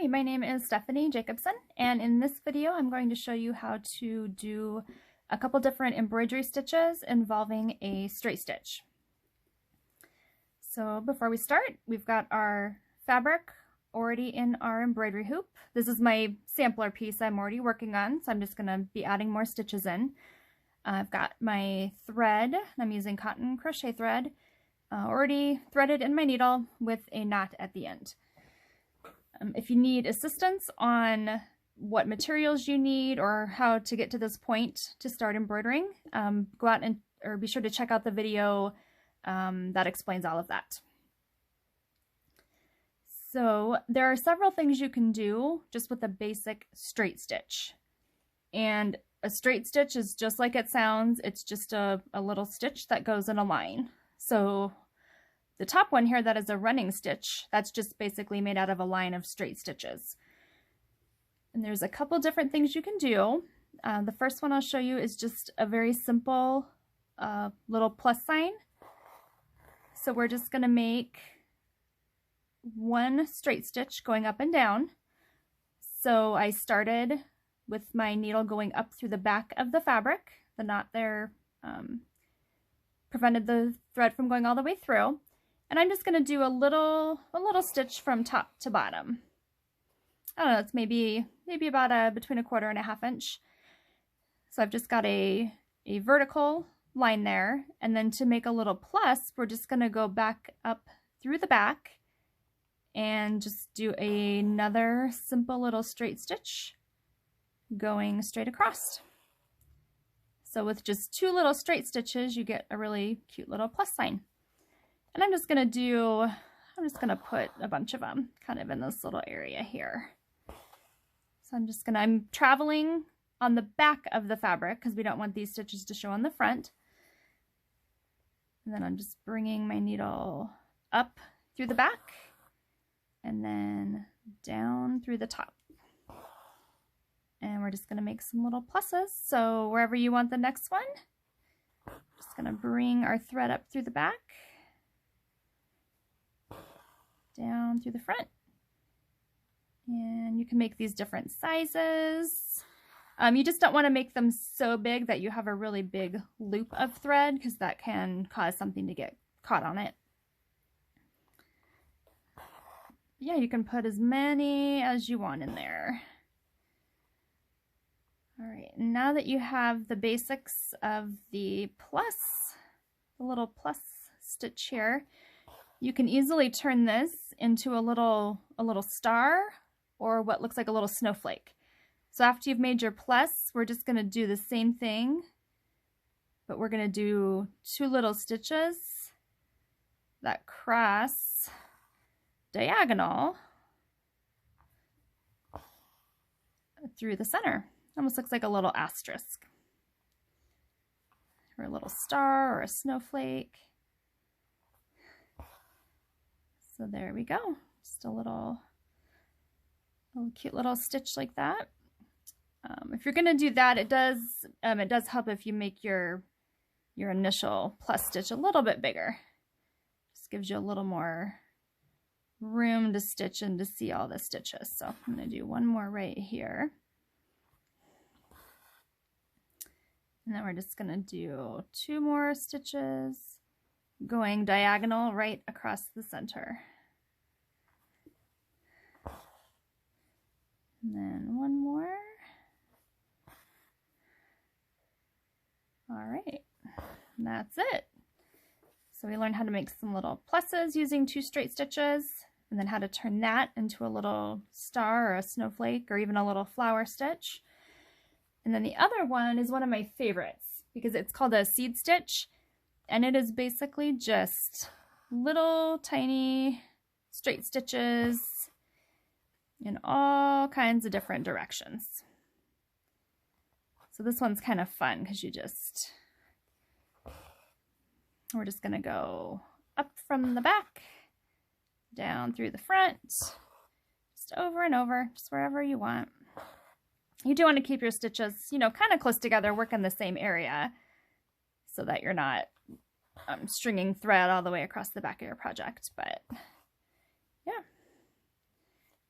Hi, my name is Stephanie Jacobson, and in this video I'm going to show you how to do a couple different embroidery stitches involving a straight stitch. So before we start, we've got our fabric already in our embroidery hoop. This is my sampler piece I'm already working on, so I'm just going to be adding more stitches in. I've got my thread, I'm using cotton crochet thread, already threaded in my needle with a knot at the end. If you need assistance on what materials you need or how to get to this point to start embroidering, go out or be sure to check out the video that explains all of that. So there are several things you can do just with a basic straight stitch. And a straight stitch is just like it sounds. It's just a little stitch that goes in a line. So the top one here that is a running stitch, that's just basically made out of a line of straight stitches. And there's a couple different things you can do. The first one I'll show you is just a very simple little plus sign. So we're just going to make one straight stitch going up and down. So I started with my needle going up through the back of the fabric. The knot there prevented the thread from going all the way through. And I'm just going to do a little stitch from top to bottom. I don't know, it's maybe about between a 1/4 and a 1/2 inch. So I've just got a vertical line there, and then to make a little plus, we're just going to go back up through the back and just do another simple little straight stitch going straight across. So with just 2 little straight stitches, you get a really cute little plus sign. And I'm just going to put a bunch of them kind of in this little area here. So I'm traveling on the back of the fabric because we don't want these stitches to show on the front. And then I'm just bringing my needle up through the back and then down through the top. And we're just going to make some little pluses. So wherever you want the next one, just going to bring our thread up through the back, down through the front. And you can make these different sizes. You just don't want to make them so big that you have a really big loop of thread, because that can cause something to get caught on it. Yeah, you can put as many as you want in there. All right, now that you have the basics of the little plus stitch here, you can easily turn this into a little star or what looks like a little snowflake. So after you've made your plus, we're just going to do the same thing, but we're going to do 2 little stitches that cross diagonal through the center. Almost looks like a little asterisk or a little star or a snowflake. So there we go, just a little cute little stitch like that. If you're going to do that, it does help if you make your initial plus stitch a little bit bigger. Just gives you a little more room to stitch and to see all the stitches. So I'm going to do one more right here. And then we're just going to do 2 more stitches going diagonal right across the center. And then one more. All right, and that's it. So we learned how to make some little pluses using 2 straight stitches, and then how to turn that into a little star or a snowflake or even a little flower stitch. And then the other one is one of my favorites because it's called a seed stitch, and it is basically just little tiny straight stitches in all kinds of different directions. So this one's kind of fun because we're just going to go up from the back, down through the front, just over and over, just wherever you want. You do want to keep your stitches, kind of close together, work in the same area so that you're not stringing thread all the way across the back of your project. But yeah,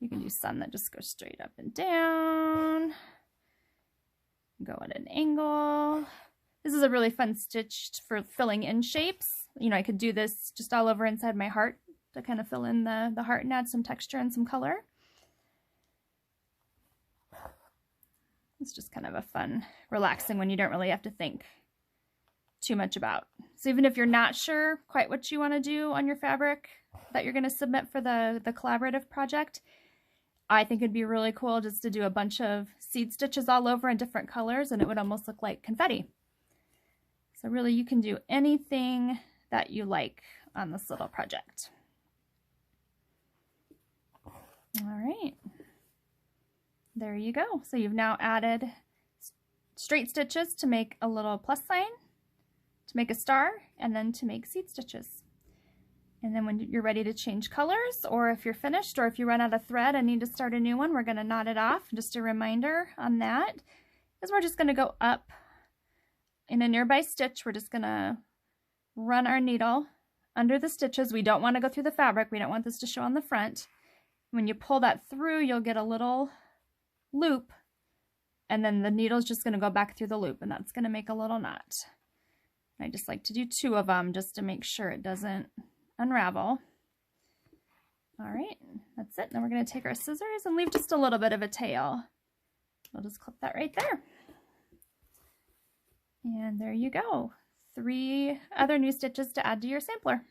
You can do some that just go straight up and down, go at an angle. This is a really fun stitch for filling in shapes. You know, I could do this just all over inside my heart to kind of fill in the heart and add some texture and some color. It's just kind of a fun, relaxing one you don't really have to think too much about. So even if you're not sure quite what you want to do on your fabric that you're going to submit for the collaborative project, I think it'd be really cool just to do a bunch of seed stitches all over in different colors, and it would almost look like confetti. So really you can do anything that you like on this little project. All right. There you go. So you've now added straight stitches to make a little plus sign, to make a star, and then to make seed stitches. And then when you're ready to change colors, or if you're finished, or if you run out of thread and need to start a new one, we're going to knot it off. Just a reminder on that is we're just going to go up in a nearby stitch. We're just going to run our needle under the stitches. We don't want to go through the fabric. We don't want this to show on the front. When you pull that through, you'll get a little loop, and then the needle's just going to go back through the loop, and that's going to make a little knot. I just like to do 2 of them just to make sure it doesn't unravel. All right, that's it. Now we're going to take our scissors and leave just a little bit of a tail. We'll just clip that right there. And there you go. 3 other new stitches to add to your sampler.